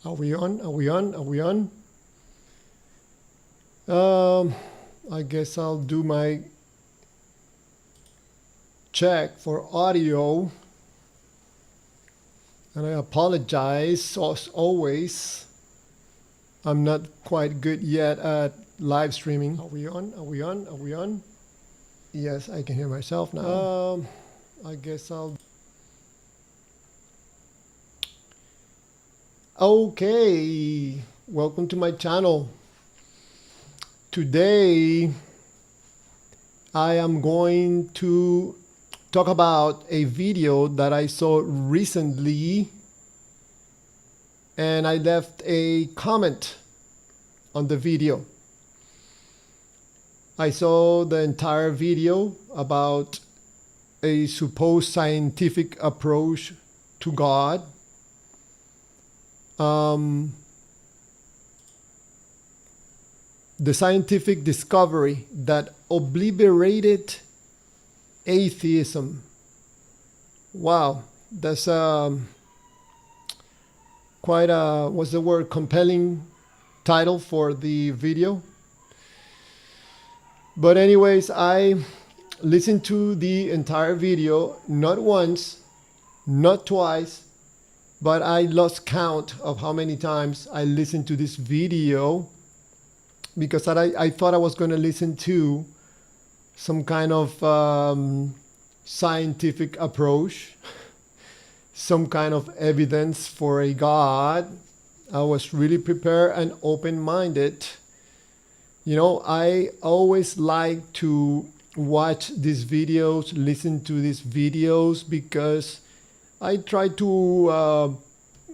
Are we on? Are we on? Are we on? I guess I'll do my check for audio. And I apologize as always. I'm not quite good yet at live streaming. Are we on? Are we on? Are we on? Yes, I can hear myself now. I guess I'll. Okay, welcome to my channel. Today, I am going to talk about a video that I saw recently, and I left a comment on the video. I saw the entire video about a supposed scientific approach to God. The scientific discovery that obliterated atheism. Wow, that's quite a, what's the word, compelling title for the video. But anyways, I listened to the entire video, not once, not twice, but I lost count of how many times I listened to this video, because I thought I was going to listen to some kind of scientific approach, some kind of evidence for a God. I was really prepared and open-minded. You know, I always like to watch these videos, listen to these videos, because I try to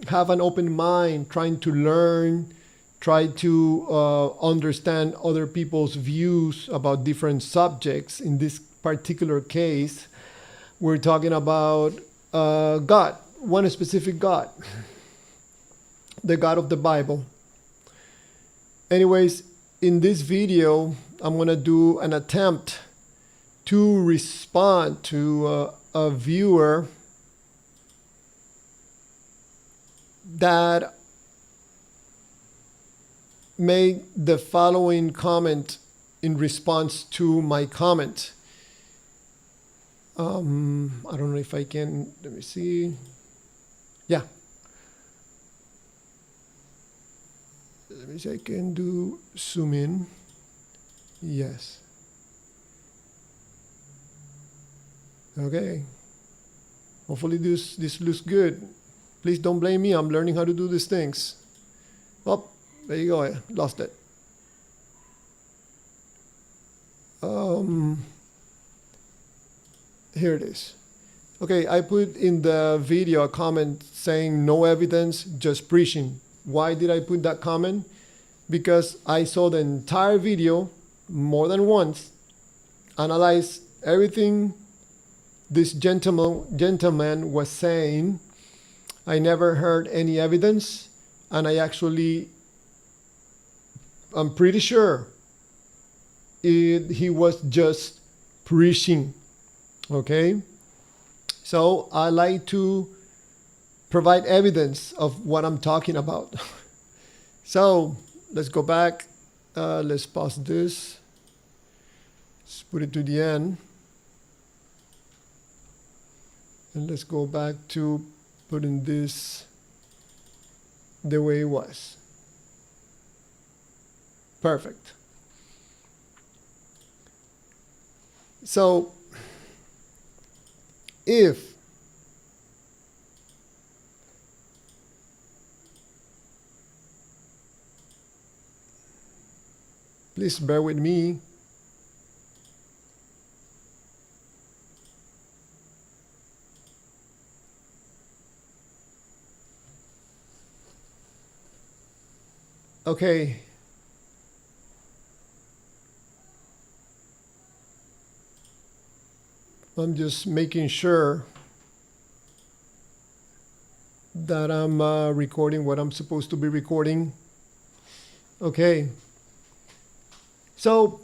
have an open mind, trying to learn, try to understand other people's views about different subjects. In this particular case, we're talking about God, one specific God, the God of the Bible. Anyways, in this video, I'm going to do an attempt to respond to a viewer that made the following comment in response to my comment. I don't know if I can, let me see. Yeah. Let me see, I can do zoom in. Yes. Okay. Hopefully this looks good. Please don't blame me. I'm learning how to do these things. Oh, there you go. I lost it. Here it is. Okay, I put in the video a comment saying no evidence, just preaching. Why did I put that comment? Because I saw the entire video more than once, analyzed everything this gentleman was saying. I never heard any evidence, and I'm pretty sure he was just preaching. Okay? So I like to provide evidence of what I'm talking about. So let's go back. Let's pause this. Let's put it to the end. And let's go back to putting this the way it was. Perfect. So if please bear with me. Okay. I'm just making sure that I'm recording what I'm supposed to be recording. Okay. So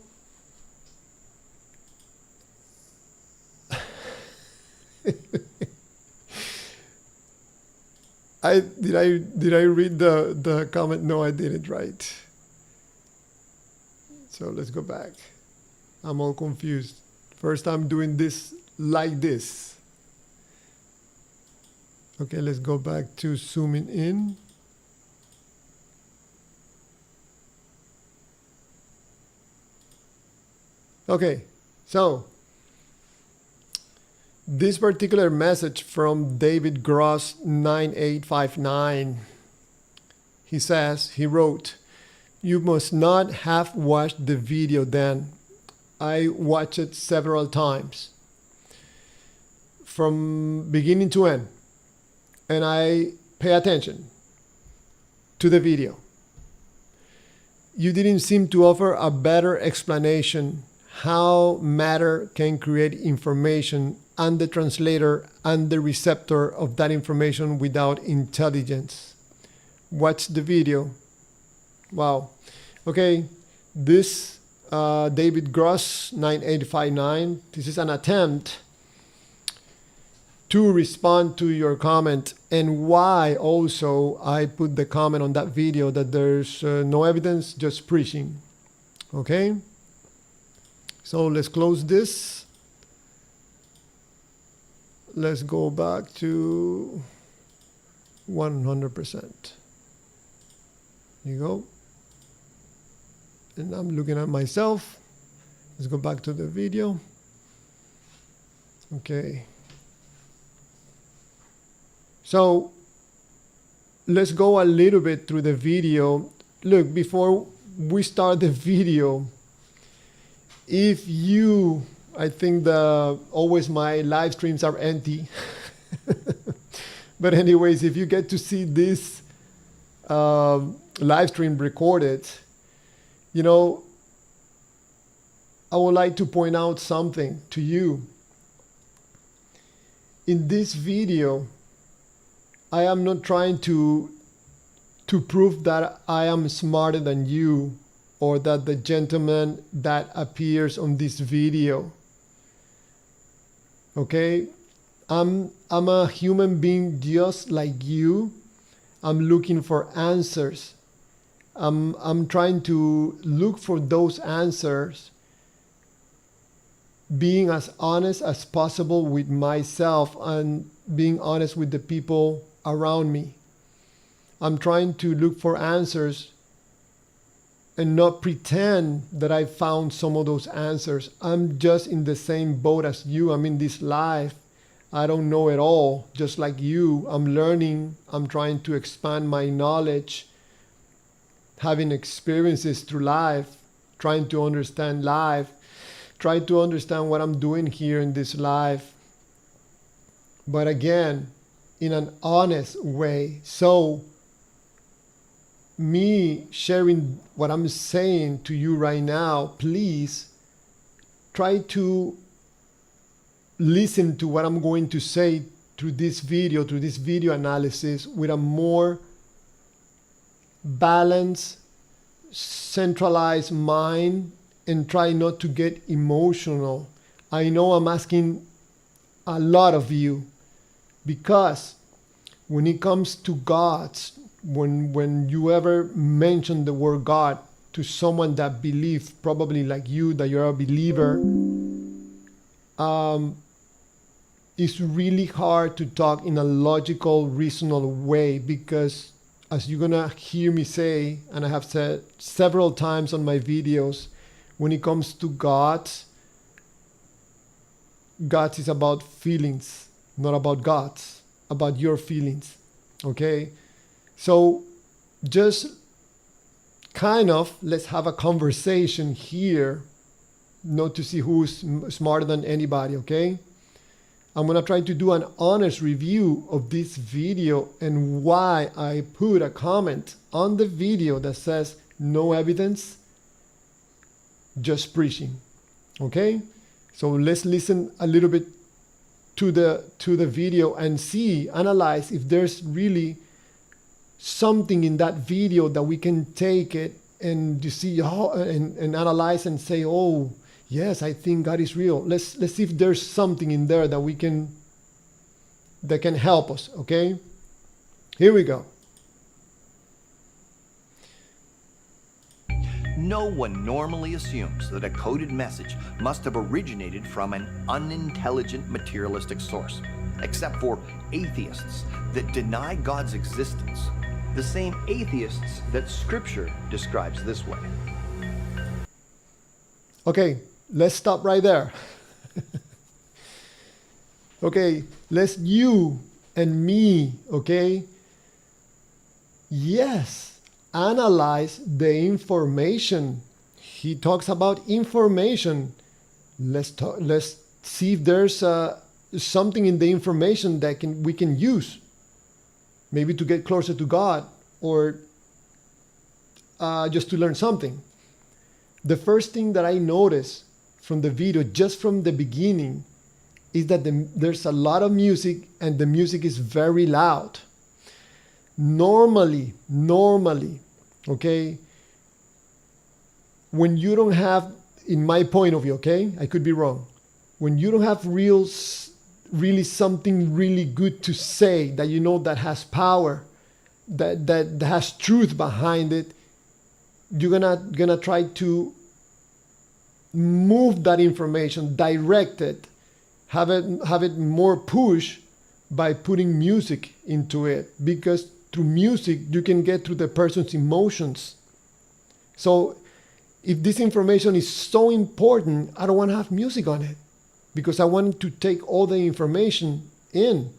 Did I read the comment? No, I didn't, right? So let's go back. I'm all confused. First time doing this like this. Okay, let's go back to zooming in. Okay, so this particular message from David Gross 9859, he wrote, "You must not have watched the video then. I watched it several times from beginning to end, and I pay attention to the video. You didn't seem to offer a better explanation how matter can create information and the translator and the receptor of that information without intelligence. Watch the video." Wow. Okay, this David Gross 9859, this is an attempt to respond to your comment, and why also I put the comment on that video that there's no evidence, just preaching. Okay, so let's close this. Let's go back to 100%. Here you go. And I'm looking at myself. Let's go back to the video. Okay. So let's go a little bit through the video. Look, before we start the video, if you, I think always my live streams are empty. But anyways, if you get to see this live stream recorded, you know, I would like to point out something to you. In this video, I am not trying to prove that I am smarter than you, or that the gentleman that appears on this video. Okay? I'm a human being just like you. I'm looking for answers. I'm trying to look for those answers, being as honest as possible with myself and being honest with the people around me. I'm trying to look for answers and not pretend that I found some of those answers. I'm just in the same boat as you. I'm in this life. I don't know it all, just like you. I'm learning. I'm trying to expand my knowledge, having experiences through life, trying to understand life, try to understand what I'm doing here in this life. But again, in an honest way. So me sharing what I'm saying to you right now, please try to listen to what I'm going to say through this video analysis, with a more balanced, centralized mind, and try not to get emotional. I know I'm asking a lot of you, because when it comes to gods, when you ever mention the word God to someone that believes, probably like you, that you're a believer, it's really hard to talk in a logical, reasonable way, because as you're gonna hear me say, and I have said several times on my videos, when it comes to God is about feelings, not about God's, about your feelings. Okay? So just kind of let's have a conversation here, not to see who's smarter than anybody, okay? I'm gonna try to do an honest review of this video and why I put a comment on the video that says no evidence, just preaching. Okay? So let's listen a little bit to the video and analyze if there's really something in that video that we can take it and to see and analyze and say, oh yes, I think God is real. Let's see if there's something in there that can help us. Okay? Here we go. No one normally assumes that a coded message must have originated from an unintelligent materialistic source, except for atheists that deny God's existence, the same atheists that Scripture describes this way. Okay, let's stop right there. Okay, let's you and me, okay? Yes, analyze the information. He talks about information. Let's see if there's something in the information that we can use, maybe to get closer to God, or just to learn something. The first thing that I noticed from the video, just from the beginning, is that there's a lot of music, and the music is very loud. Normally, okay, when you don't have, in my point of view, okay, I could be wrong, when you don't have really something really good to say that you know that has power, that has truth behind it, you're gonna try to move that information, direct it, have it more push by putting music into it, because through music you can get through the person's emotions. So if this information is so important, I don't want to have music on it, because I want to take all the information in.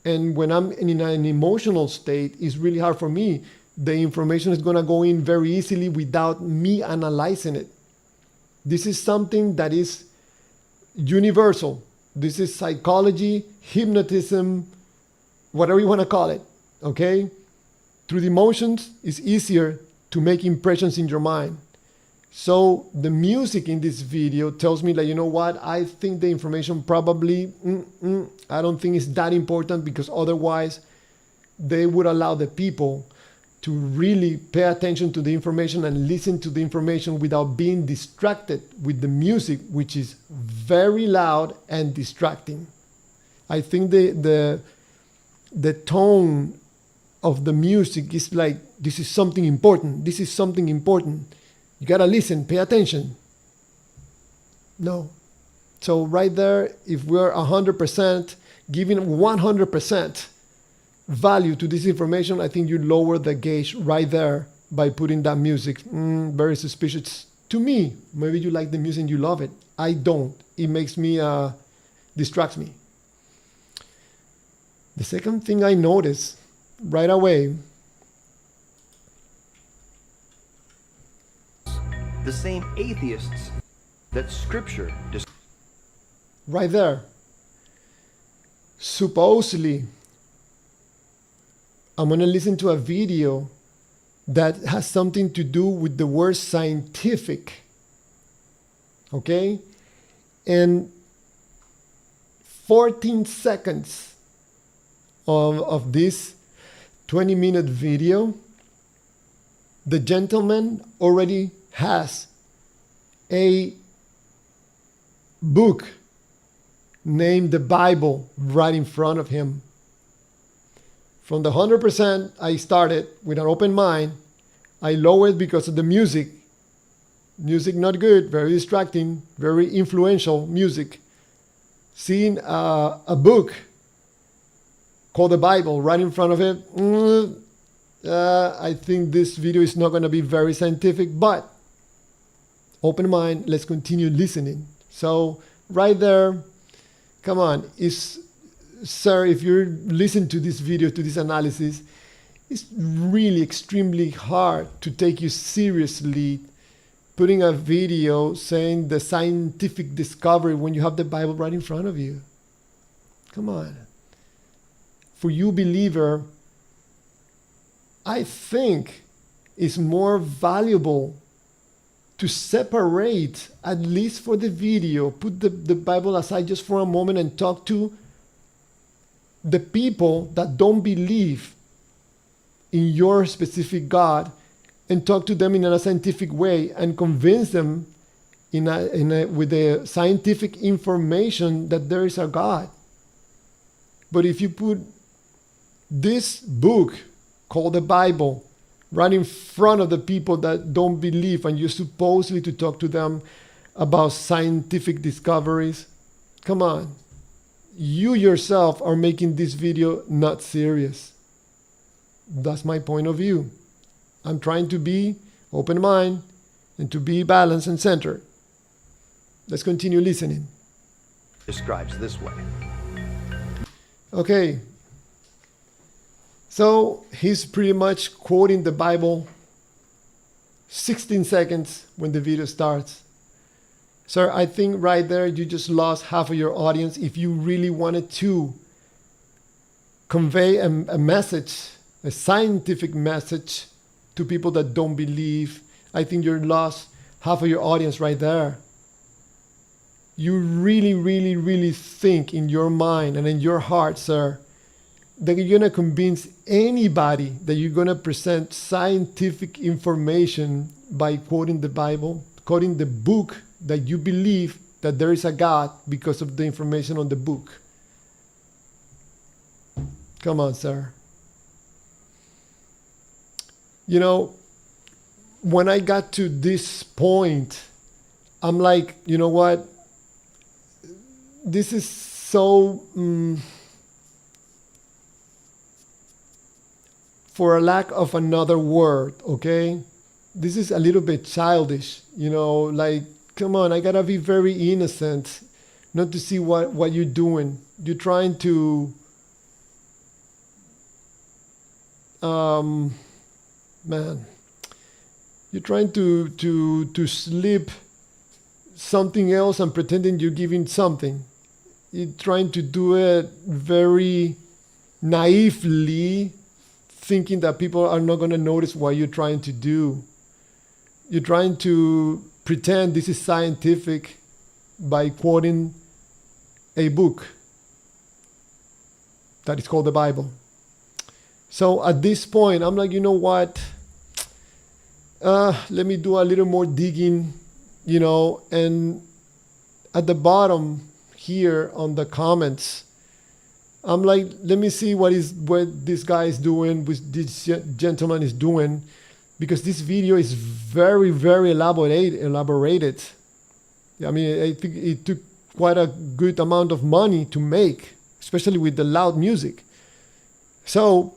And when I'm in an emotional state, it's really hard for me. The information is going to go in very easily without me analyzing it. This is something that is universal. This is psychology, hypnotism, whatever you want to call it, okay? Through the emotions, it's easier to make impressions in your mind. So the music in this video tells me that, you know what, I think the information probably, I don't think it's that important, because otherwise they would allow the people to really pay attention to the information and listen to the information without being distracted with the music, which is very loud and distracting. I think the tone of the music is like, this is something important. This is something important. You gotta listen, pay attention. No. So right there, if we're 100%, giving 100% value to this information, I think you lower the gauge right there by putting that music. Very suspicious to me. Maybe you like the music and you love it. I don't. It makes me, distracts me. The second thing I noticed right away, The same atheists that Scripture describes. right there, supposedly, I'm going to listen to a video that has something to do with the word scientific. Okay? And 14 seconds of this 20-minute video, the gentleman already has a book named the Bible right in front of him. From the 100% I started with an open mind, I lowered because of the music. Music not good, very distracting, very influential music. Seeing a book called the Bible right in front of him, I think this video is not going to be very scientific, but open mind, let's continue listening. So right there, come on, sir, if you listen to this video, to this analysis, it's really extremely hard to take you seriously putting a video saying the scientific discovery when you have the Bible right in front of you. Come on. For you, believer, I think it's more valuable to separate, at least for the video, put the Bible aside just for a moment and talk to the people that don't believe in your specific God, and talk to them in a scientific way and convince them with the scientific information that there is a God. But if you put this book called the Bible right in front of the people that don't believe, and you're supposedly to talk to them about scientific discoveries. Come on. You yourself are making this video not serious. That's my point of view. I'm trying to be open mind and to be balanced and centered. Let's continue listening. Describes this way. Okay. So he's pretty much quoting the Bible 16 seconds when the video starts. Sir, I think right there you just lost half of your audience. If you really wanted to convey a message, a scientific message to people that don't believe, I think you lost half of your audience right there. You really, really, really think in your mind and in your heart, sir, that you're going to convince anybody that you're going to present scientific information by quoting the Bible, quoting the book that you believe that there is a God because of the information on the book. Come on, sir. You know, when I got to this point, I'm like, you know what? This is so, for a lack of another word, okay? This is a little bit childish, you know, like, come on, I gotta be very innocent not to see what you're doing. You're trying to, man, you're trying to slip something else and pretending you're giving something. You're trying to do it very naively, thinking that people are not going to notice what you're trying to do. You're trying to pretend this is scientific by quoting a book that is called the Bible. So at this point, I'm like, you know what? Let me do a little more digging, you know, and at the bottom here on the comments, I'm like, let me see what this guy is doing, what this gentleman is doing, because this video is very, very elaborated. I mean, I think it took quite a good amount of money to make, especially with the loud music. So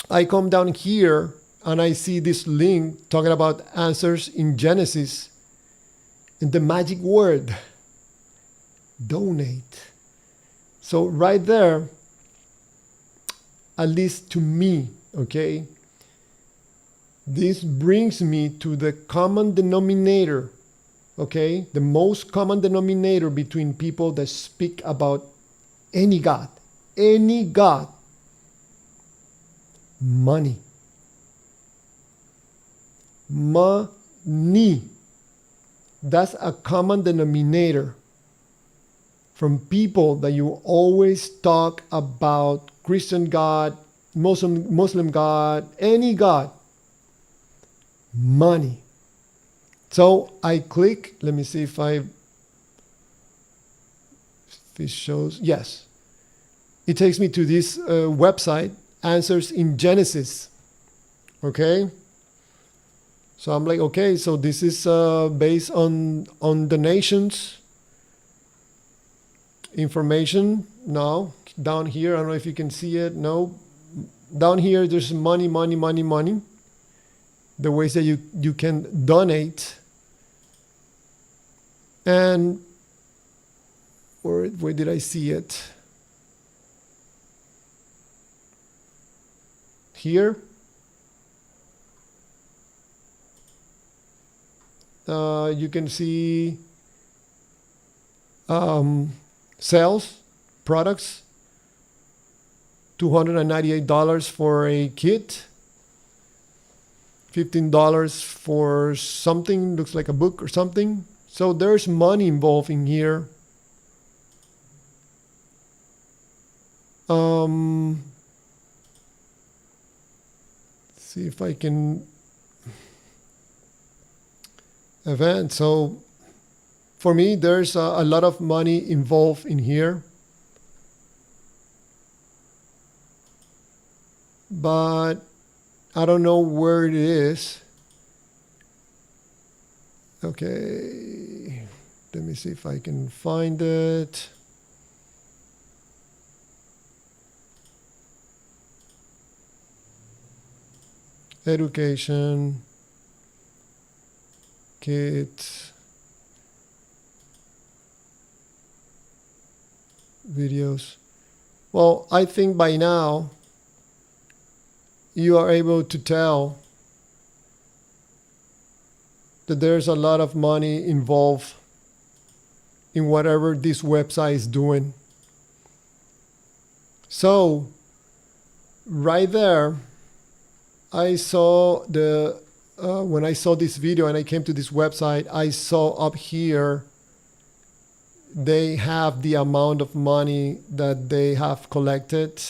I come down here and I see this link talking about answers in Genesis, and the magic word, donate. So right there, at least to me, okay, this brings me to the common denominator, okay, the most common denominator between people that speak about any God, money. Money. That's a common denominator from people that you always talk about Christian God, Muslim God, any God. Money. So I click, let me see if this shows, yes. It takes me to this website, Answers in Genesis. Okay. So I'm like, okay, so this is based on donations, information. No, down here, I don't know if you can see it. No, down here, there's money. The ways that you can donate. And where did I see it? Here. You can see sales, products, $298 for a kit, $15 for something, looks like a book or something. So there's money involved in here. See if I can event. So for me, there's a lot of money involved in here. but I don't know where it is. Okay, let me see if I can find it. Education, kids, videos. Well, I think by now you are able to tell that there's a lot of money involved in whatever this website is doing. So, right there, I saw when I saw this video and I came to this website, I saw up here they have the amount of money that they have collected.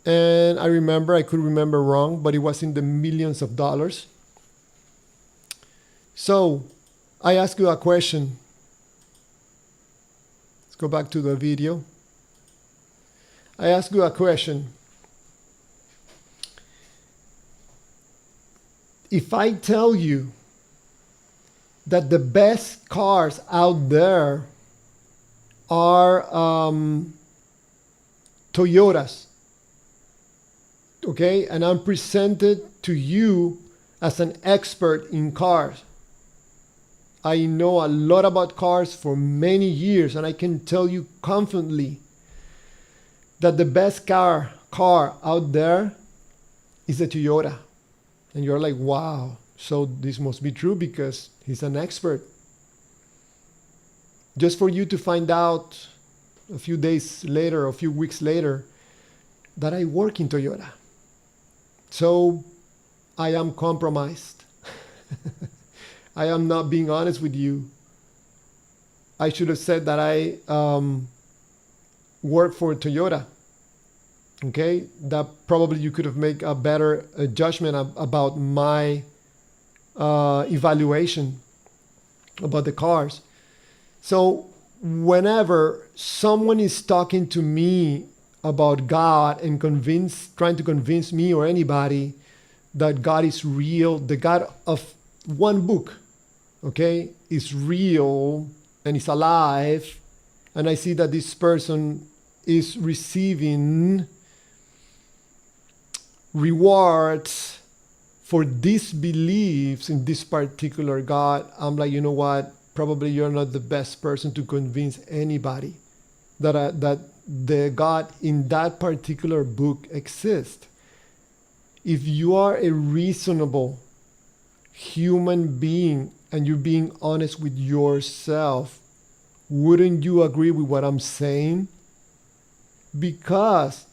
And I could remember wrong, but it was in the millions of dollars. So I ask you a question. Let's go back to the video. I ask you a question. If I tell you that the best cars out there are Toyotas, okay, and I'm presented to you as an expert in cars. I know a lot about cars for many years, and I can tell you confidently that the best car out there is a Toyota. And you're like, wow, so this must be true because he's an expert. Just for you to find out a few days later, a few weeks later, that I work in Toyota. So I am compromised. I am not being honest with you. I should have said that I work for Toyota. Okay, that probably you could have made a better judgment about my evaluation about the cars. So whenever someone is talking to me about God and trying to convince me or anybody that God is real, the God of one book, okay, is real and is alive, and I see that this person is receiving rewards for these beliefs in this particular God, I'm like, you know what? Probably you're not the best person to convince anybody that the God in that particular book exists. If you are a reasonable human being and you're being honest with yourself, wouldn't you agree with what I'm saying? Because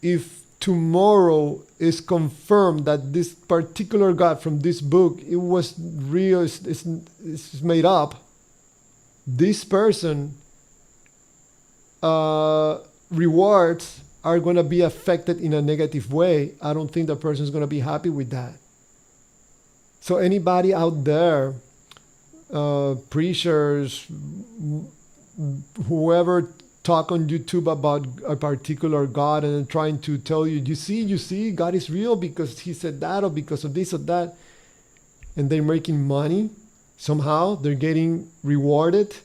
if tomorrow is confirmed that this particular God from this book, it was real, it's made up, this person rewards are going to be affected in a negative way. I don't think the person is going to be happy with that. So anybody out there, preachers, whoever talk on YouTube about a particular God and trying to tell you, you see, God is real because he said that or because of this or that, and they're making money somehow, they're getting rewarded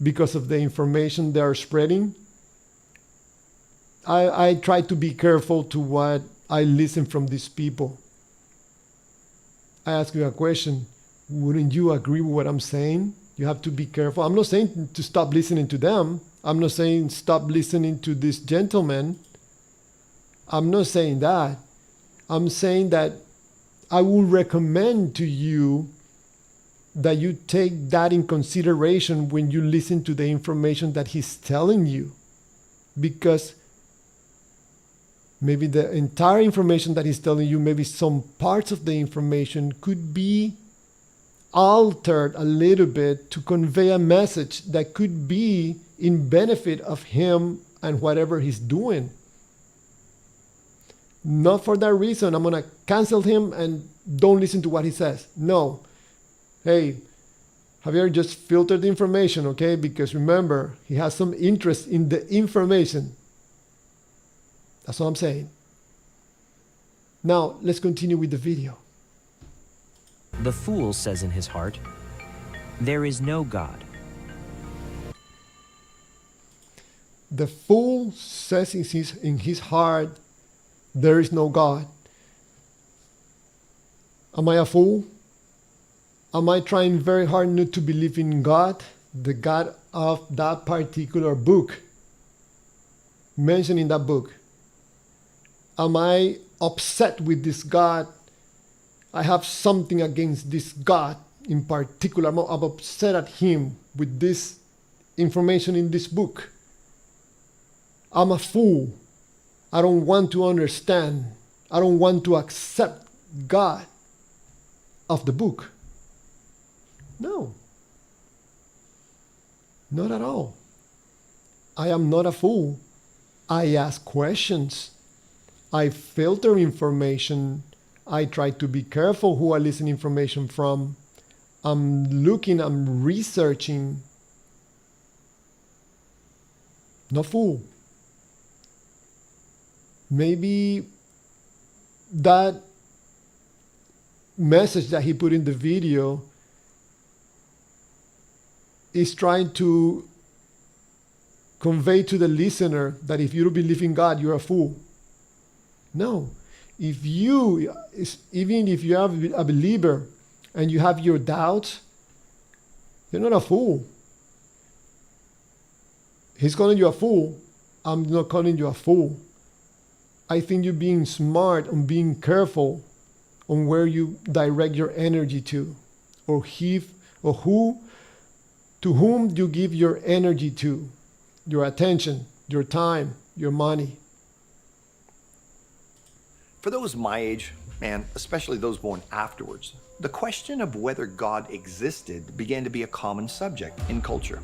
because of the information they're spreading. I try to be careful to what I listen from these people. I ask you a question. Wouldn't you agree with what I'm saying? You have to be careful. I'm not saying to stop listening to them. I'm not saying stop listening to this gentleman. I'm not saying that. I'm saying that I would recommend to you that you take that in consideration when you listen to the information that he's telling you. Because maybe the entire information that he's telling you, maybe some parts of the information could be altered a little bit to convey a message that could be in benefit of him and whatever he's doing. Not for that reason, I'm going to cancel him and don't listen to what he says. No. Hey, Javier just filtered the information, okay? Because remember, he has some interest in the information. That's all I'm saying. Now, let's continue with the video. The fool says in his heart, "There is no God." The fool says in his heart, there is no God. Am I a fool? Am I trying very hard not to believe in God, the God of that particular book, mentioned in that book? Am I upset with this God? I have something against this God in particular. I'm upset at him with this information in this book. I'm a fool. I don't want to understand. I don't want to accept God of the book. No. Not at all. I am not a fool. I ask questions. I filter information. I try to be careful who I listen information from. I'm looking, I'm researching. No fool. Maybe that message that he put in the video is trying to convey to the listener that if you don't believe in God, you're a fool. No. Even if you are a believer and you have your doubts, you're not a fool. He's calling you a fool. I'm not calling you a fool. I think you're being smart and being careful on where you direct your energy to, or to whom you give your energy to, your attention, your time, your money. For those my age, and especially those born afterwards, the question of whether God existed began to be a common subject in culture.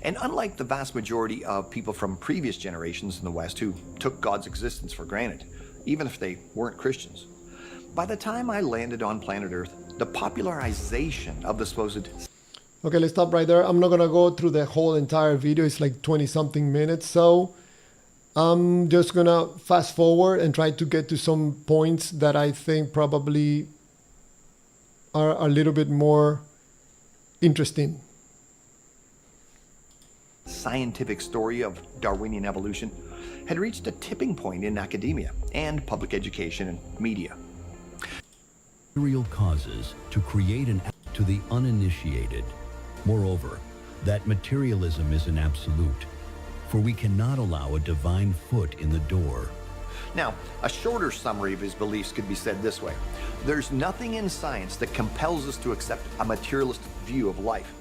And unlike the vast majority of people from previous generations in the West who took God's existence for granted, even if they weren't Christians, by the time I landed on planet Earth, the popularization of the supposed... Okay, let's stop right there. I'm not going to go through the whole entire video. It's like 20-something minutes. So I'm just going to fast forward and try to get to some points that I think probably are a little bit more interesting. Scientific story of Darwinian evolution had reached a tipping point in academia and public education and media. Material causes to create an to the uninitiated. Moreover, that materialism is an absolute, for we cannot allow a divine foot in the door. Now, a shorter summary of his beliefs could be said this way. There's nothing in science that compels us to accept a materialist view of life.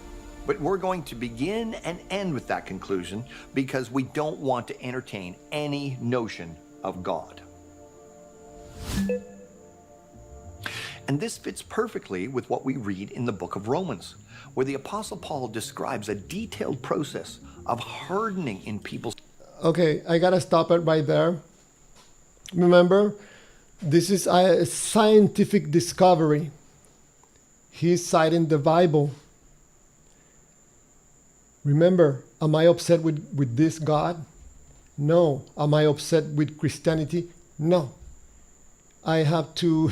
But we're going to begin and end with that conclusion because we don't want to entertain any notion of God. And this fits perfectly with what we read in the book of Romans, where the Apostle Paul describes a detailed process of hardening in people's... Okay, I gotta stop it right there. Remember, this is a scientific discovery. He's citing the Bible. Remember, am I upset with this God? No. Am I upset with Christianity? No. I have to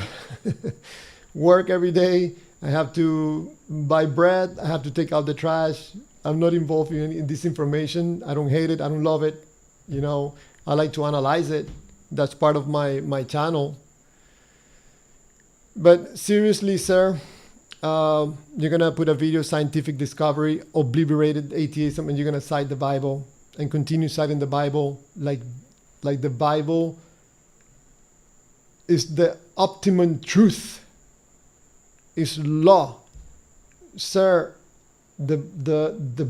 work every day. I have to buy bread. I have to take out the trash. I'm not involved in this information. I don't hate it. I don't love it. You know, I like to analyze it. That's part of my channel. But seriously, sir, you're going to put a video, scientific discovery, obliterated atheism, and you're going to cite the Bible and continue citing the Bible like the Bible is the optimum truth, is law. Sir, the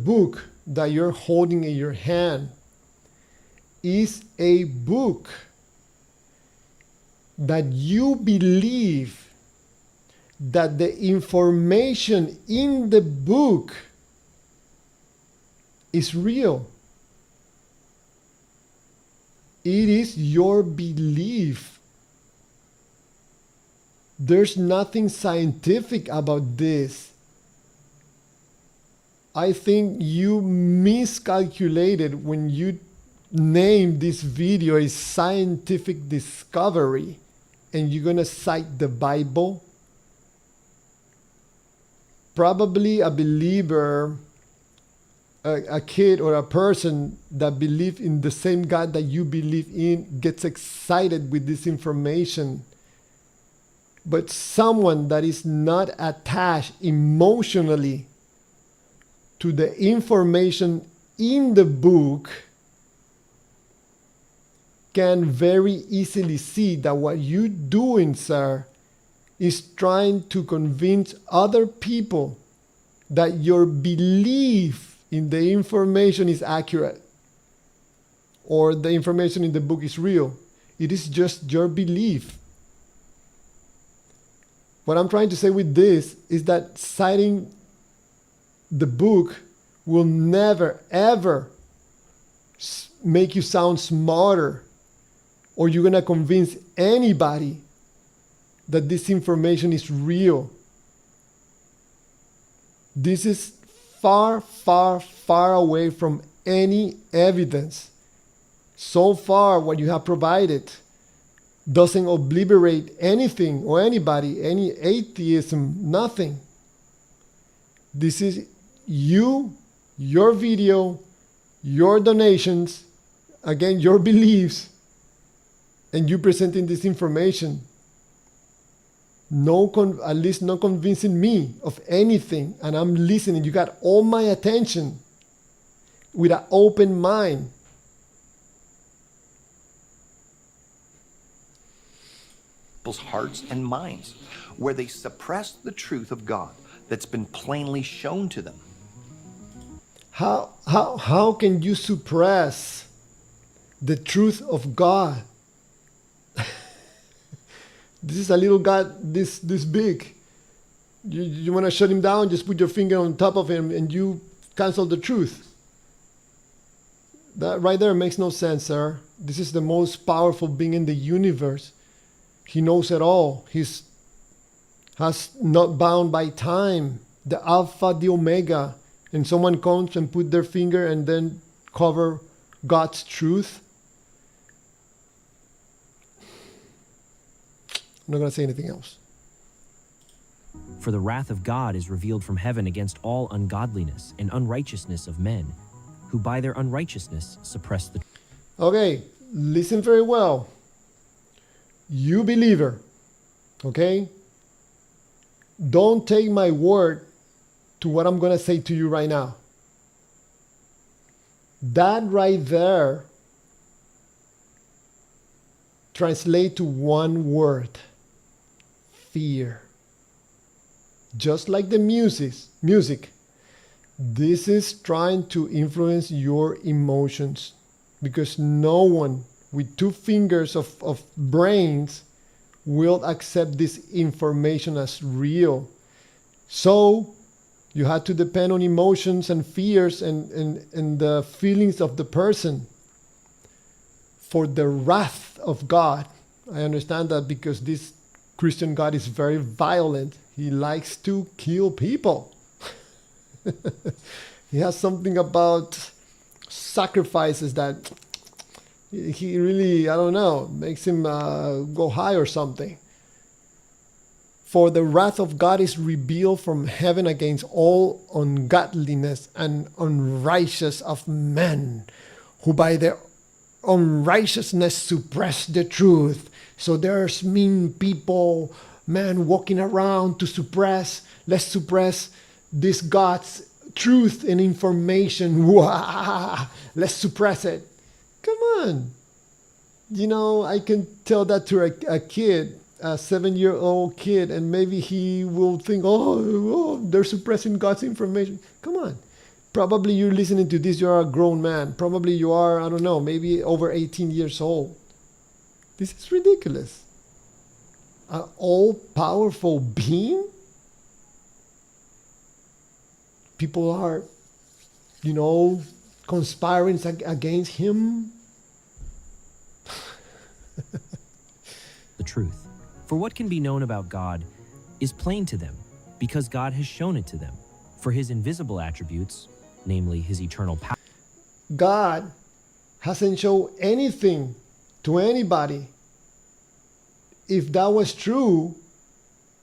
book that you're holding in your hand is a book that you believe that the information in the book is real. It is your belief. There's nothing scientific about this. I think you miscalculated when you name this video a scientific discovery and you're going to cite the Bible, probably a believer, a kid or a person that believes in the same God that you believe in gets excited with this information. But someone that is not attached emotionally to the information in the book can very easily see that what you're doing, sir, is trying to convince other people that your belief in the information is accurate or the information in the book is real. It is just your belief. What I'm trying to say with this is that citing the book will never, ever make you sound smarter, or you're going to convince anybody that this information is real. This is far, far, far away from any evidence. So far, what you have provided doesn't obliterate anything or anybody, any atheism, nothing. This is you, your video, your donations, again, your beliefs, and you presenting this information. At least not convincing me of anything, and I'm listening. You got all my attention with an open mind. People's hearts and minds, where they suppress the truth of God that's been plainly shown to them. How can you suppress the truth of God? This is a little God this big. You want to shut him down, just put your finger on top of him and you cancel the truth. That right there makes no sense, sir. This is the most powerful being in the universe. He knows it all. He's not bound by time. The Alpha, the Omega. And someone comes and put their finger and then cover God's truth. I'm not going to say anything else. For the wrath of God is revealed from heaven against all ungodliness and unrighteousness of men, who by their unrighteousness suppress the... Okay, listen very well. You believer, okay? Don't take my word to what I'm going to say to you right now. That right there translate to one word: fear. Just like the music, this is trying to influence your emotions, because no one with two fingers of brains will accept this information as real. So you had to depend on emotions and fears and the feelings of the person for the wrath of God. I understand that, because this Christian God is very violent. He likes to kill people. He has something about sacrifices that he really, I don't know, makes him go high or something. For the wrath of God is revealed from heaven against all ungodliness and unrighteousness of men, who by their unrighteousness suppress the truth. So there's mean people, man, walking around to suppress. Let's suppress this God's truth and information. Let's suppress it. Come on. You know, I can tell that to a kid, a 7-year-old kid, and maybe he will think, oh, they're suppressing God's information. Come on. Probably you're listening to this, you're a grown man. Probably you are, I don't know, maybe over 18 years old. This is ridiculous. An all-powerful being? People are, conspiring against him. the truth. For what can be known about God is plain to them, because God has shown it to them. For his invisible attributes, namely his eternal power. God hasn't shown anything to anybody. If that was true,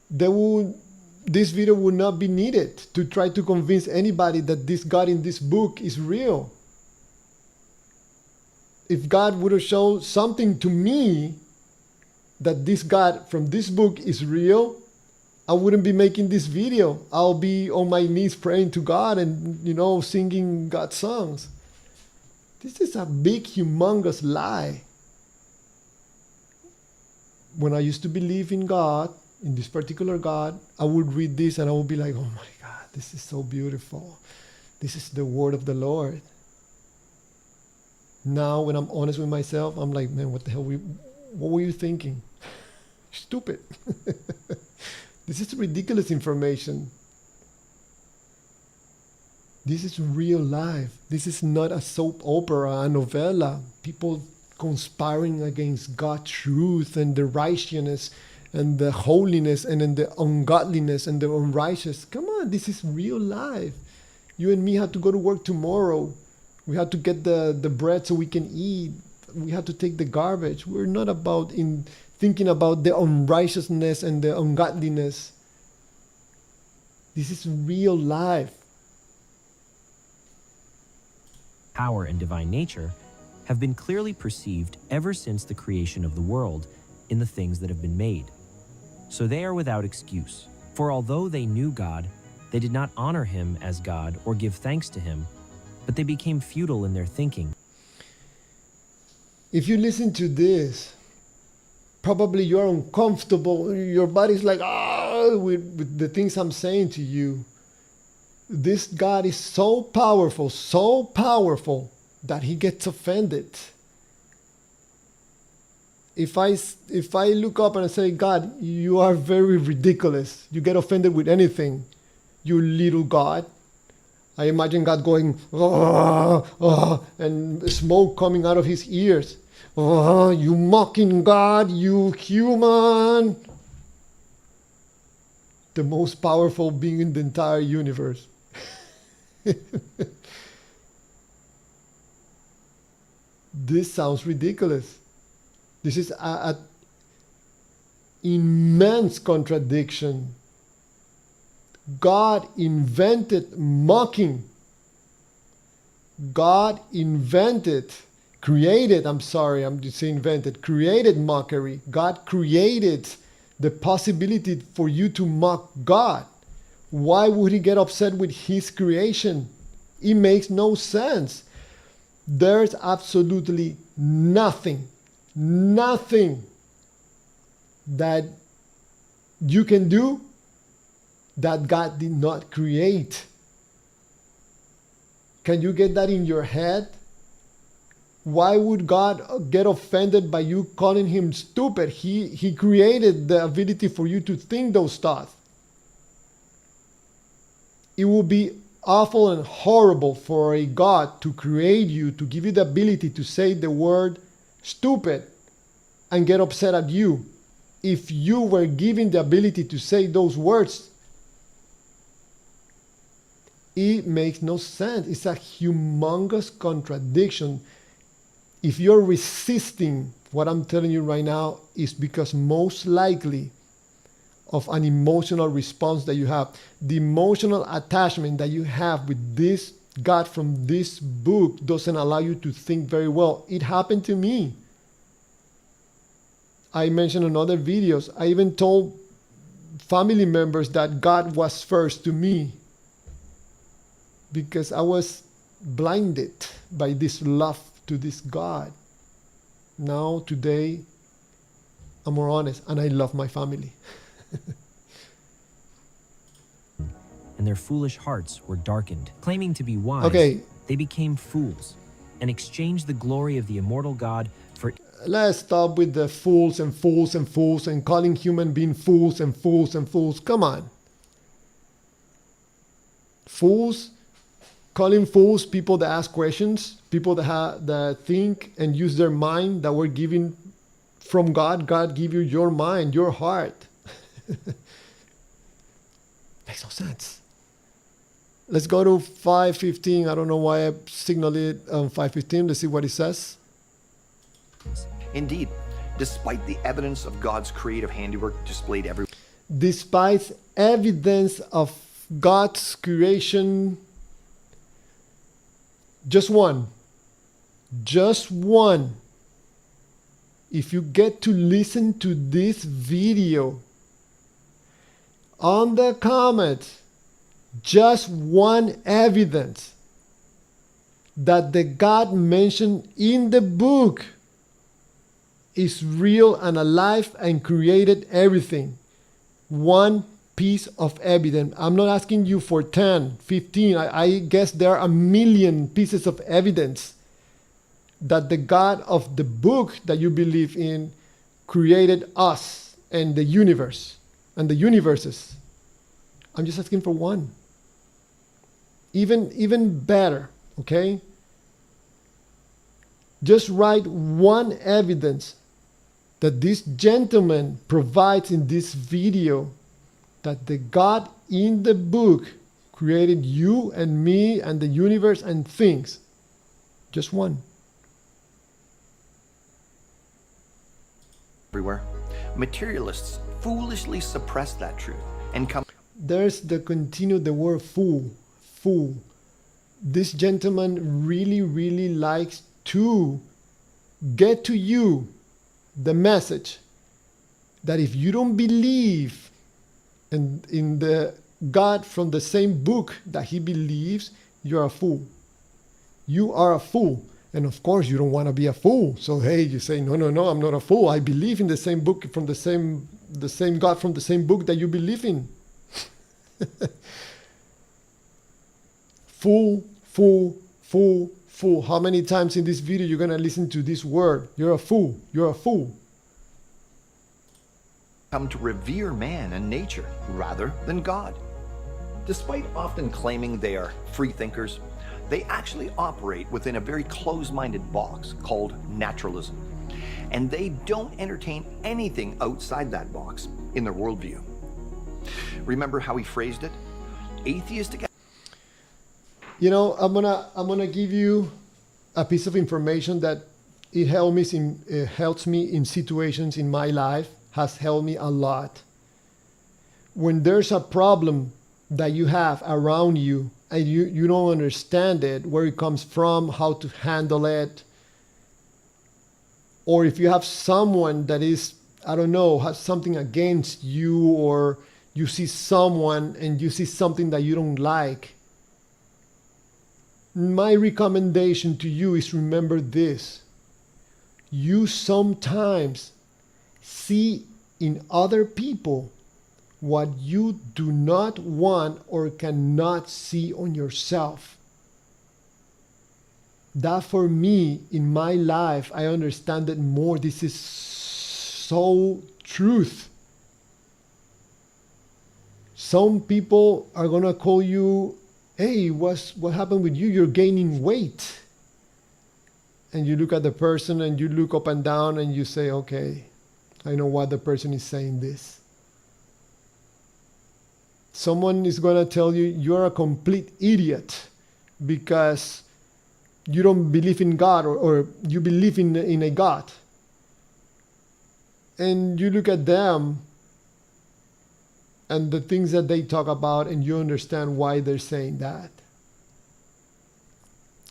this video would not be needed to try to convince anybody that this God in this book is real. If God would have shown something to me that this God from this book is real, I wouldn't be making this video. I'll be on my knees praying to God and, singing God's songs. This is a big, humongous lie. When I used to believe in God, in this particular God, I would read this and I would be like, oh my God, this is so beautiful. This is the word of the Lord. Now, when I'm honest with myself, I'm like, man, what the hell? What were you thinking? Stupid. This is ridiculous information. This is real life. This is not a soap opera, a novella. People conspiring against God's truth and the righteousness and the holiness and then the ungodliness and the unrighteous. Come on, this is real life. You and me have to go to work tomorrow. We have to get the bread so we can eat. We have to take the garbage. We're not about thinking about the unrighteousness and the ungodliness. This is real life. Power and divine nature have been clearly perceived ever since the creation of the world in the things that have been made. So they are without excuse. For although they knew God, they did not honor him as God or give thanks to him, but they became futile in their thinking. If you listen to this, probably you're uncomfortable. Your body's like, with the things I'm saying to you. This God is so powerful that he gets offended. If I look up and I say, God, you are very ridiculous. You get offended with anything, you little God. I imagine God going, and smoke coming out of his ears. You mocking God, you human. The most powerful being in the entire universe. This sounds ridiculous. This is an immense contradiction. God invented mocking. God created mockery. God created the possibility for you to mock God. Why would he get upset with his creation? It makes no sense. There's absolutely nothing that you can do that God did not create. Can you get that in your head? Why would God get offended by you calling him stupid? He created the ability for you to think those thoughts. It would be awful and horrible for a God to create you, to give you the ability to say the word stupid and get upset at you. If you were given the ability to say those words, it makes no sense. It's a humongous contradiction. If you're resisting what I'm telling you right now, it's because most likely of an emotional response that you have. The emotional attachment that you have with this God from this book doesn't allow you to think very well. It happened to me. I mentioned in other videos, I even told family members that God was first to me because I was blinded by this love to this God. Now, today, I'm more honest and I love my family. And their foolish hearts were darkened. Claiming to be wise, Okay. they became fools and exchanged the glory of the immortal God for... Let's stop with the fools and fools and fools and calling human beings fools and fools and fools. Come on. Fools? Calling fools people that ask questions, people that think and use their mind that were given from God. God give you your mind, your heart. Makes no sense. Let's go to 5:15. I don't know why I signaled it on 5:15. Let's see what it says. Indeed, despite the evidence of God's creative handiwork displayed everywhere, Despite evidence of God's creation, just one. If you get to listen to this video, on the comment, just one evidence that the God mentioned in the book is real and alive and created everything. One piece of evidence. I'm not asking you for 10, 15. I guess there are a million pieces of evidence that the God of the book that you believe in created us and the universe and the universes. I'm just asking for one. Even better, okay? Just write one evidence that this gentleman provides in this video that the God in the book created you and me and the universe and things. Just one. everywhere, materialists foolishly suppress that truth and come. There's the word fool. This gentleman really likes to get to you the message that if you don't believe in the God from the same book that he believes, you're a fool. You are a fool. And of course, you don't want to be a fool. So, hey, you say, no, I'm not a fool. I believe in the same book from the same God from the same book that you believe in. Fool. How many times in this video you're going to listen to this word? You're a fool. You're a fool. Come to revere man and nature rather than God. Despite often claiming they are free thinkers, they actually operate within a very closed-minded box called naturalism. And they don't entertain anything outside that box in their worldview. Remember how he phrased it? Atheistic. You know, I'm gonna give you a piece of information that it helps me in situations in my life, has helped me a lot. When there's a problem that you have around you and you don't understand it, where it comes from, how to handle it, or if you have someone that is, I don't know, has something against you, or you see someone and you see something that you don't like, my recommendation to you is remember this. You sometimes see in other people what you do not want or cannot see on yourself. That for me, in my life, I understand it more. This is so truth. Some people are gonna call you, hey, what happened with you? You're gaining weight. And you look at the person and you look up and down and you say, okay, I know why the person is saying this. Someone is going to tell you you're a complete idiot because you don't believe in God, or you believe in a God. And you look at them and the things that they talk about and you understand why they're saying that.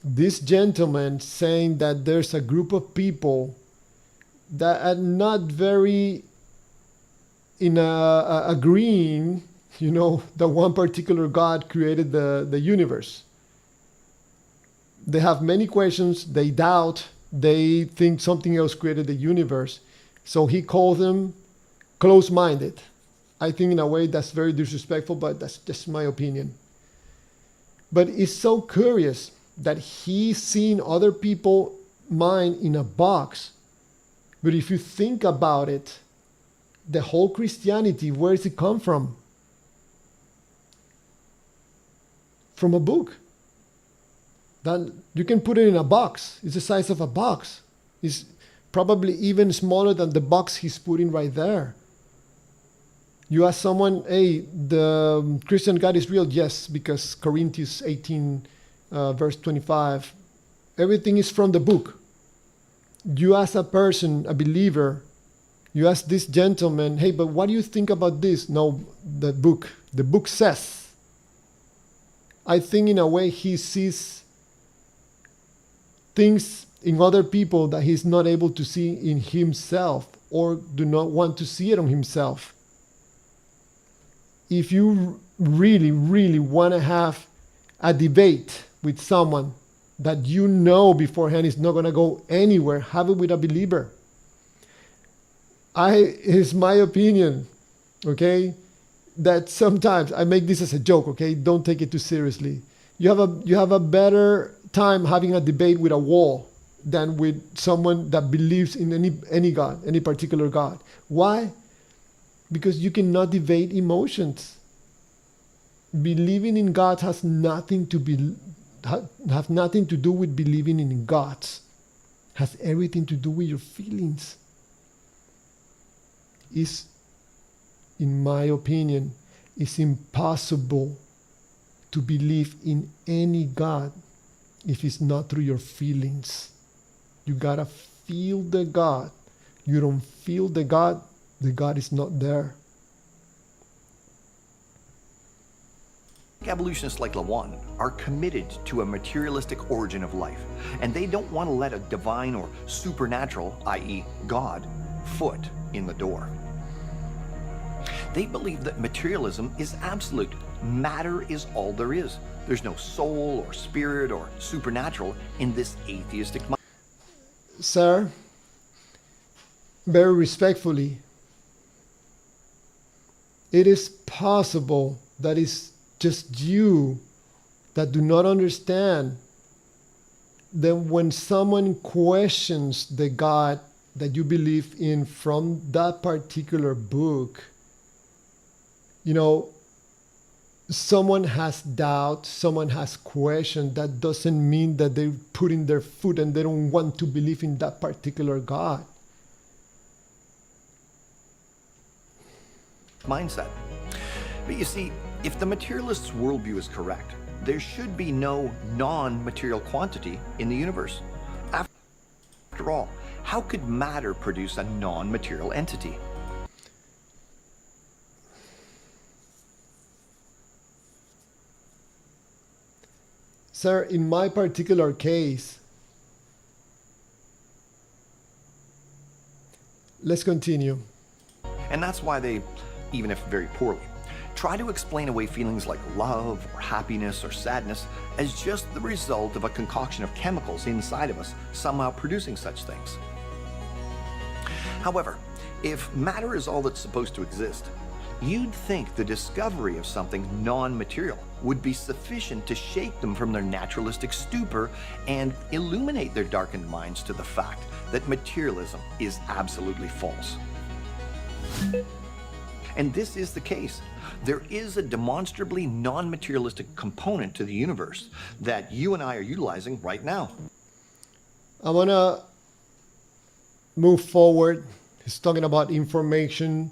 This gentleman saying that there's a group of people that are not very agreeing, you know, that one particular God created the universe. They have many questions, they doubt, they think something else created the universe. So he called them close-minded. I think in a way that's very disrespectful, but that's just my opinion. But it's so curious that he's seen other people's mind in a box. But if you think about it, the whole Christianity, where does it come from? From a book. That you can put it in a box. It's the size of a box. It's probably even smaller than the box he's putting right there. You ask someone, hey, the Christian God is real? Yes, because Corinthians 18, verse 25, everything is from the book. You ask a person, a believer, you ask this gentleman, hey, but what do you think about this? No, the book says. I think in a way he sees things in other people that he's not able to see in himself or do not want to see it on himself. If you really, really want to have a debate with someone that you know beforehand is not going to go anywhere, have it with a believer. It's my opinion, okay, that sometimes I make this as a joke, okay? Don't take it too seriously. You have a better time having a debate with a wall than with someone that believes in any God, any particular God. Why? Because you cannot debate emotions. Believing in God has nothing to do with believing in gods. Has everything to do with your feelings. In my opinion, it's impossible to believe in any God if it's not through your feelings. You gotta feel the God. You don't feel the God is not there. Evolutionists like Lawan are committed to a materialistic origin of life, and they don't want to let a divine or supernatural, i.e. God, foot in the door. They believe that materialism is absolute. Matter is all there is. There's no soul or spirit or supernatural in this atheistic mind. Sir, very respectfully, it is possible that it's just you that do not understand that when someone questions the God that you believe in from that particular book, someone has doubt, someone has question. That doesn't mean that they're putting their foot and they don't want to believe in that particular God. Mindset. But you see, if the materialist's worldview is correct, there should be no non-material quantity in the universe. After all, how could matter produce a non-material entity? Sir, in my particular case, let's continue. And that's why they, even if very poorly, try to explain away feelings like love or happiness or sadness as just the result of a concoction of chemicals inside of us somehow producing such things. However, if matter is all that's supposed to exist, you'd think the discovery of something non-material would be sufficient to shake them from their naturalistic stupor and illuminate their darkened minds to the fact that materialism is absolutely false. And this is the case. There is a demonstrably non-materialistic component to the universe that you and I are utilizing right now. I want to move forward. He's talking about information,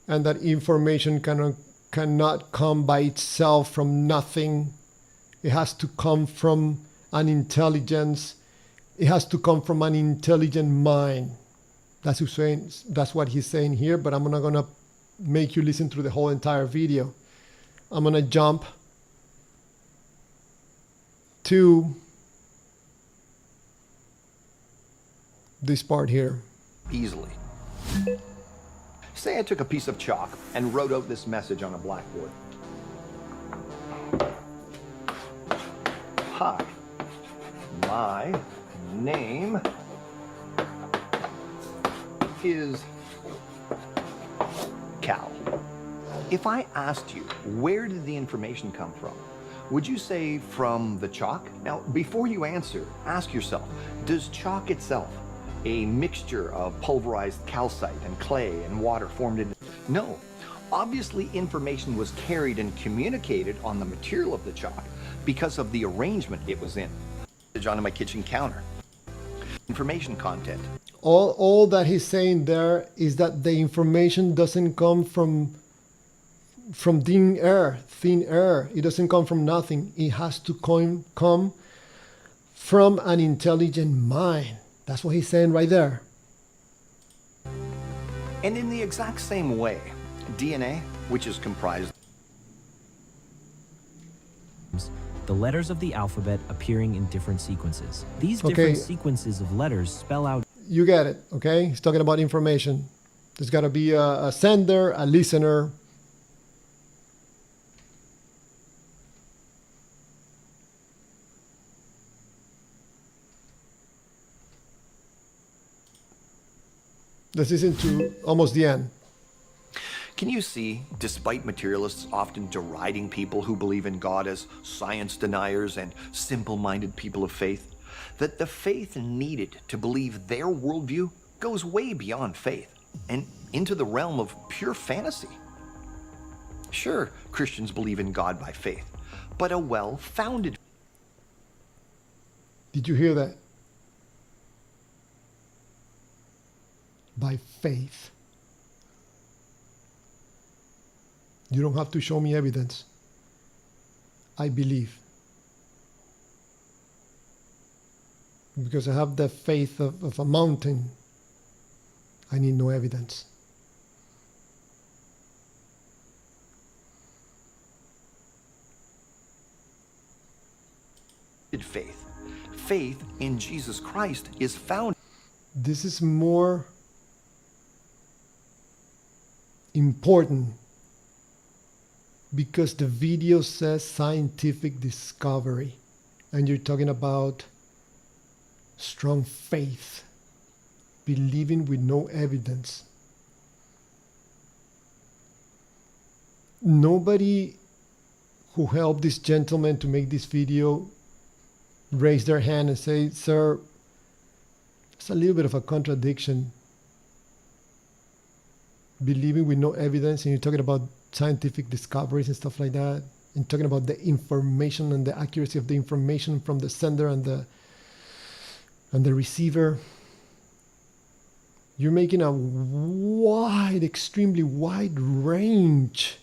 and that information cannot come by itself from nothing. It has to come from an intelligence. It has to come from an intelligent mind. That's what he's saying here, but I'm not going to make you listen through the whole entire video. I'm going to jump to this part here. Easily. Say I took a piece of chalk and wrote out this message on a blackboard. Hi, my name is Cal. If I asked you, where did the information come from? Would you say from the chalk? Now, before you answer, ask yourself, does chalk itself, a mixture of pulverized calcite and clay and water formed in... No. Obviously, information was carried and communicated on the material of the chalk because of the arrangement it was in. On my kitchen counter. Information content. All that he's saying there is that the information doesn't come from from thin air. It doesn't come from nothing. It has to come from an intelligent mind. That's what he's saying right there. And in the exact same way, DNA, which is comprised the letters of the alphabet appearing in different sequences. These different sequences of letters spell out. You get it, okay? He's talking about information. There's got to be a sender, a listener. This isn't to almost the end. Can you see, despite materialists often deriding people who believe in God as science deniers and simple-minded people of faith, that the faith needed to believe their worldview goes way beyond faith and into the realm of pure fantasy? Sure, Christians believe in God by faith, but a well-founded. Did you hear that? By faith. You don't have to show me evidence. I believe. Because I have the faith of a mountain. I need no evidence. Faith. Faith in Jesus Christ is found. This is more important because the video says scientific discovery, and you're talking about strong faith, believing with no evidence. Nobody who helped this gentleman to make this video raise their hand and say, "Sir, it's a little bit of a contradiction. Believing with no evidence, and you're talking about scientific discoveries and stuff like that, and talking about the information and the accuracy of the information from the sender and the receiver." You're making a wide, extremely wide range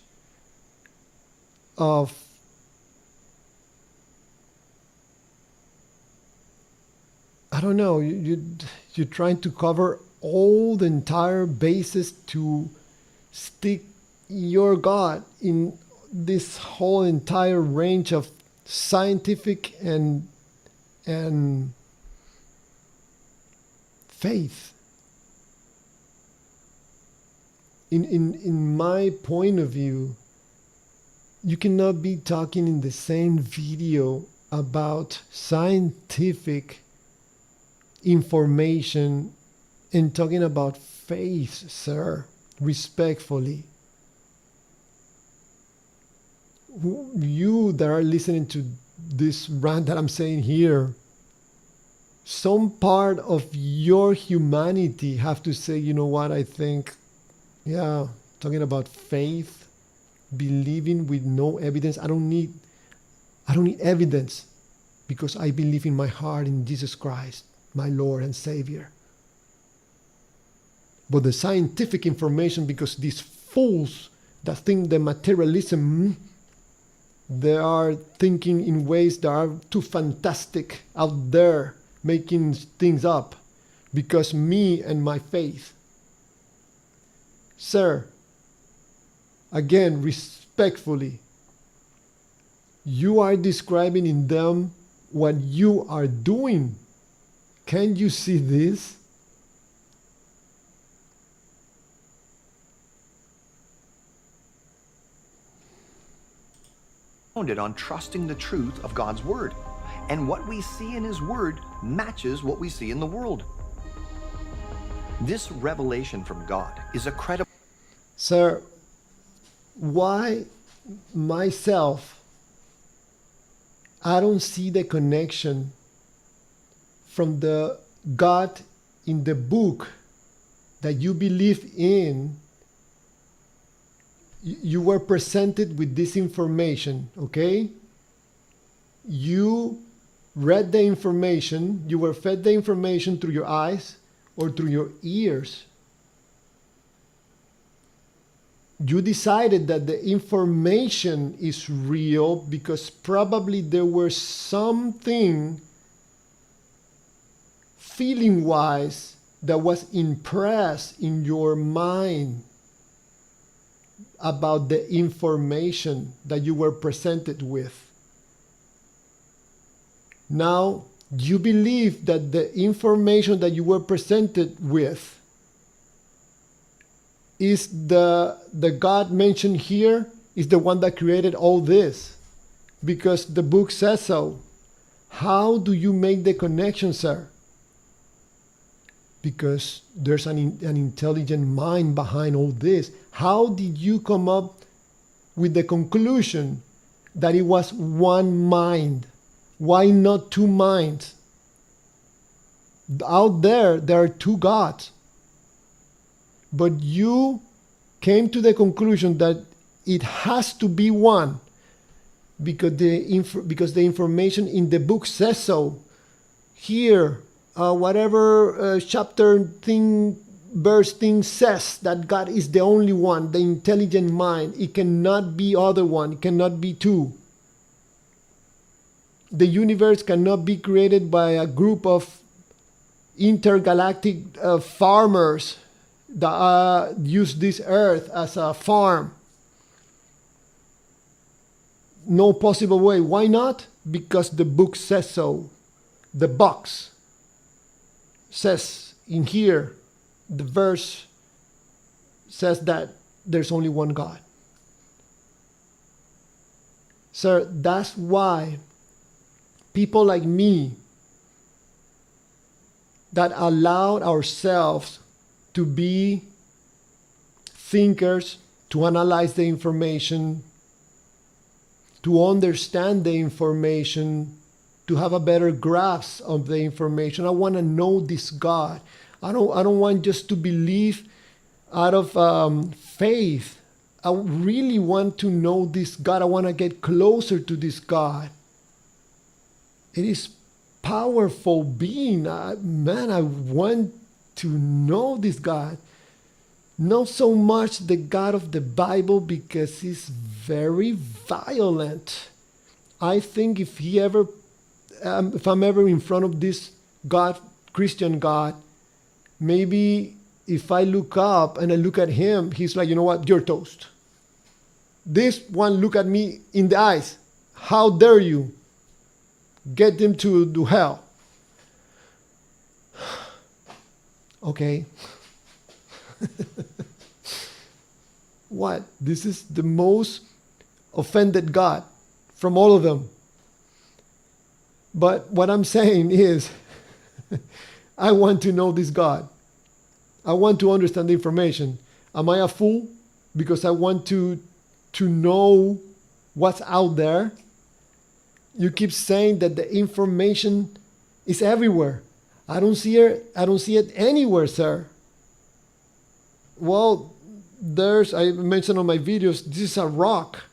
of I don't know, you're trying to cover all the entire basis to stick your God in this whole entire range of scientific and faith. In my point of view, you cannot be talking in the same video about scientific information and talking about faith, sir, respectfully. You that are listening to this rant that I'm saying here, some part of your humanity have to say, you know what, I think, yeah, talking about faith, believing with no evidence. I don't need evidence because I believe in my heart in Jesus Christ, my Lord and Savior. But the scientific information, because these fools that think the materialism, they are thinking in ways that are too fantastic out there, making things up because me and my faith. Sir, again, respectfully, you are describing in them what you are doing. Can you see this? Founded on trusting the truth of God's word. And what we see in his word matches what we see in the world. This revelation from God is a credible. Sir, why myself, I don't see the connection from the God in the book that you believe in. You were presented with this information, okay? You read the information, you were fed the information through your eyes or through your ears. You decided that the information is real because probably there was something feeling wise that was impressed in your mind about the information that you were presented with. Now, you believe that the information that you were presented with is the God mentioned here is the one that created all this, because the book says so. How do you make the connection, sir? Because there's an intelligent mind behind all this. How did you come up with the conclusion that it was one mind? Why not two minds? Out there are two gods. But you came to the conclusion that it has to be one because the information in the book says so. Here, whatever chapter thing, verse thing says that God is the only one, the intelligent mind. It cannot be other one. It cannot be two. The universe cannot be created by a group of intergalactic farmers that use this earth as a farm. No possible way. Why not? Because the book says so. The box says in here, the verse says that there's only one God. Sir, that's why people like me that allowed ourselves to be thinkers, to analyze the information, to understand the information, to have a better grasp of the information. I want to know this God. I don't want just to believe out of faith. I really want to know this God. I want to get closer to this God. It is powerful being. I want to know this God. Not so much the God of the Bible because he's very violent. I think if I'm ever in front of this God, Christian God, maybe if I look up and I look at him, he's like, you know what, you're toast. This one look at me in the eyes. How dare you? Get them to hell. Okay. What? This is the most offended God from all of them. But what I'm saying is, I want to know this God. I want to understand the information. Am I a fool because I want to know what's out there? You keep saying that the information is everywhere. I don't see it anywhere, sir. Well, I mentioned on my videos, this is a rock.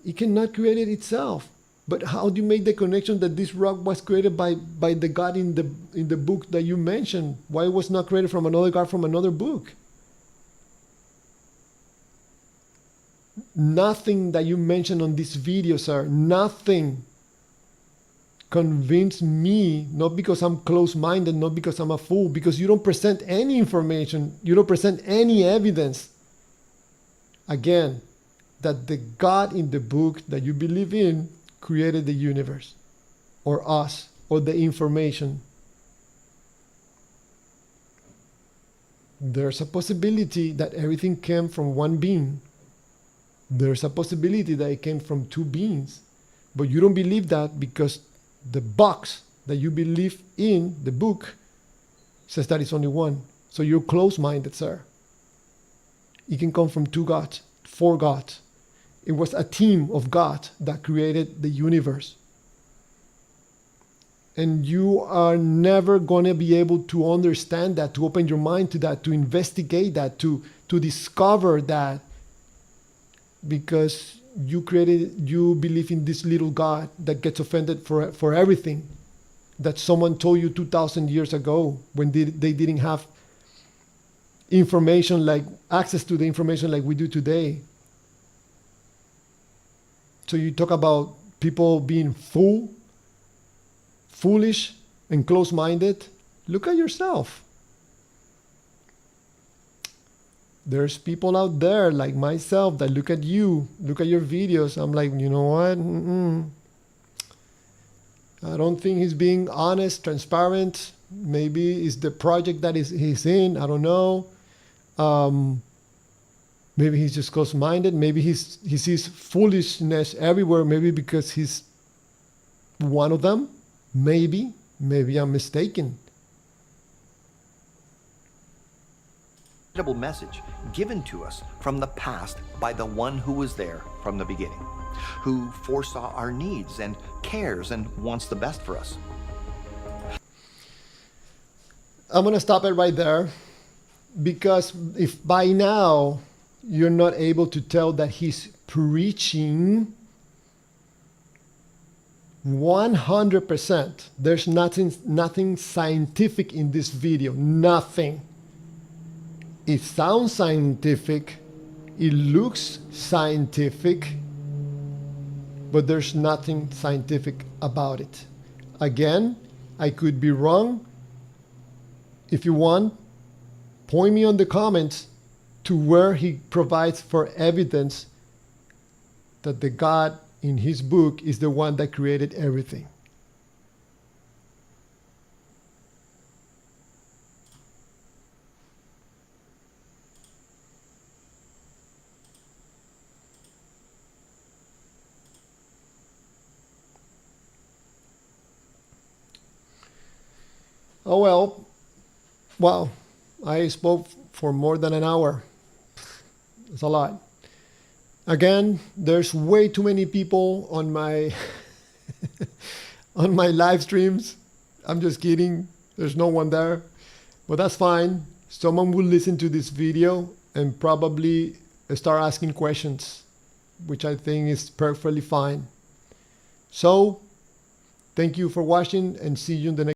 It cannot create it itself. But how do you make the connection that this rock was created by the God in the book that you mentioned? Why it was not created from another God from another book? Nothing that you mentioned on this video, sir, nothing convinced me, not because I'm close-minded, not because I'm a fool, because you don't present any information, you don't present any evidence. Again, that the God in the book that you believe in created the universe, or us, or the information. There's a possibility that everything came from one being. There's a possibility that it came from two beings. But you don't believe that because the box that you believe in, the book, says that it's only one. So you're close-minded, sir. It can come from two gods, four gods. It was a team of God that created the universe. And you are never going to be able to understand that, to open your mind to that, to investigate that, to discover that, because you believe in this little God that gets offended for everything that someone told you 2,000 years ago when they didn't have information, like access to the information like we do today. So you talk about people being foolish and close-minded. Look at yourself. There's people out there like myself that look at you, look at your videos. I'm like, you know what? I don't think he's being honest, transparent. Maybe it's the project that he's in. I don't know. Maybe he's just close-minded. Maybe he sees foolishness everywhere. Maybe because he's one of them. Maybe I'm mistaken. Incredible message given to us from the past by the one who was there from the beginning, who foresaw our needs and cares and wants the best for us. I'm going to stop it right there, because if by now you're not able to tell that he's preaching 100%, there's nothing scientific in this video, nothing. It sounds scientific, it looks scientific, but there's nothing scientific about it. Again, I could be wrong. If you want, point me on the comments to where he provides for evidence that the God in his book is the one that created everything. Oh well, wow, I spoke for more than an hour. It's a lot. Again, there's way too many people on my on my live streams. I'm just kidding. There's no one there, but that's fine. Someone will listen to this video and probably start asking questions, which I think is perfectly fine. So, thank you for watching and see you in the next